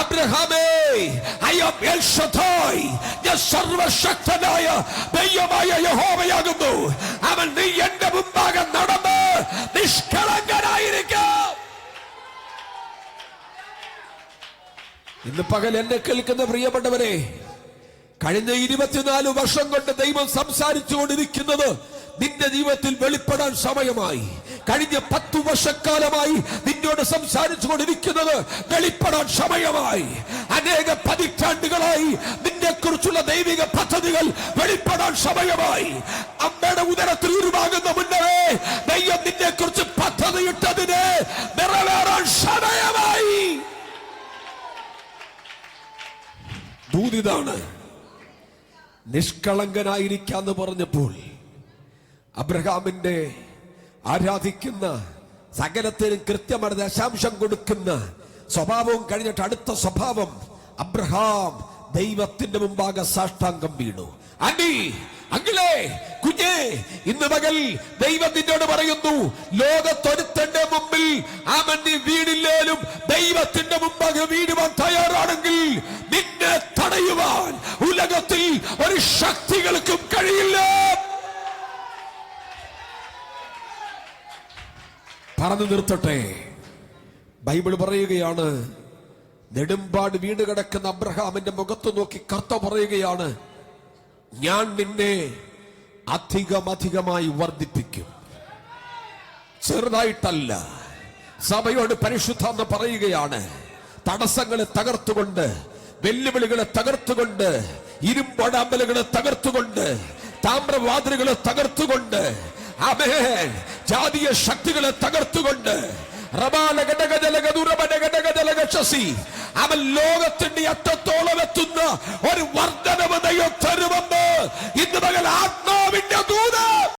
അബ്രഹാമേ, I am L ശദ്ദായ്, ഞാൻ സർവശക്തനായ ദൈവമായ യഹോവയാകുന്നു. അവൻ നീ എന്റെ മുമ്പാകെ നടന്ന് നിഷ്കളങ്കനായിരിക്കും. ഇന്ന് പകൽ എന്നെ കേൾക്കുന്ന പ്രിയപ്പെട്ടവരെ, കഴിഞ്ഞ 24 വർഷം കൊണ്ട് ദൈവം സംസാരിച്ചുകൊണ്ടിരിക്കുന്നത് നിന്റെ ജീവിതത്തിൽ വെളിപ്പെടാൻ സമയമായി. കഴിഞ്ഞ 10 വർഷക്കാലമായി നിന്നോട് സംസാരിച്ചുകൊണ്ടിരിക്കുന്നത് വെളിപ്പെടാൻ സമയമായി. അനേക പതിറ്റാണ്ടുകളായി നിന്നെ കുറിച്ചുള്ള ദൈവിക പദ്ധതികൾ വെളിപ്പെടാൻ സമയമായി. അമ്മയുടെ ഉദരത്തിൽ ഉരുവാകുന്ന മുന്നേ ദൈവം നിന്നെ കുറിച്ച് പദ്ധതിയിട്ടതിന് നിറവേറാൻ സമയമായി. ദൂതിതാണ് നിഷ്കളങ്കനായിരിക്കാന്ന് പറഞ്ഞപ്പോൾ അബ്രഹാമിന്റെ ആരാധിക്കുന്ന സകലത്തിനും കൃത്യമായ ദശാംശം കൊടുക്കുന്ന സ്വഭാവവും കഴിഞ്ഞിട്ട് അടുത്ത സ്വഭാവം, അബ്രഹാം ദൈവത്തിന്റെ മുമ്പാകെ സാഷ്ടാംഗം വീണു. അങ്കിളേ, കുഞ്ഞേ, ഇന്ന് മകൾ ദൈവം നിന്നോട് പറയുന്നു, ലോകത്തൊരുത്തന്റെ മുമ്പിൽ അവൻ നീ വീടില്ലേലും ദൈവത്തിന്റെ മുമ്പാകെ വീടുവാൻ തയ്യാറാണെങ്കിൽ നിന്നെ തടയുവാൻ ഉലകത്തിൽ ഒരു ശക്തികൾക്കും കഴിയില്ല. പറഞ്ഞു നിർത്തട്ടെ. ബൈബിൾ പറയുകയാണ്, നെടുമ്പാട് വീണ് കിടക്കുന്ന അബ്രഹാമിന്റെ മുഖത്ത് നോക്കി കർത്താവ് പറയുകയാണ്, ഞാൻ നിന്നെ അധികമായി വർദ്ധിപ്പിക്കും. ചെറുതായിട്ടല്ല. സഭയോട് പരിശുദ്ധാത്മ പറയുകയാണ്, തടസ്സങ്ങളെ തകർത്തുകൊണ്ട്, വെല്ലുവിളികളെ തകർത്തുകൊണ്ട്, ഇരുമ്പൊടാമ്പലുകളെ തകർത്തുകൊണ്ട്, താമ്രവാതിലുകളെ തകർത്തുകൊണ്ട്, ആമേൻ, ജാതീയ ശക്തികളെ തകർത്തുകൊണ്ട്, അവൻ ലോകത്തിന്റെ അറ്റത്തോളം എത്തുന്ന ഒരു വർദ്ധനവ് ദൈവം തരുമെന്ന് ഇന്ന്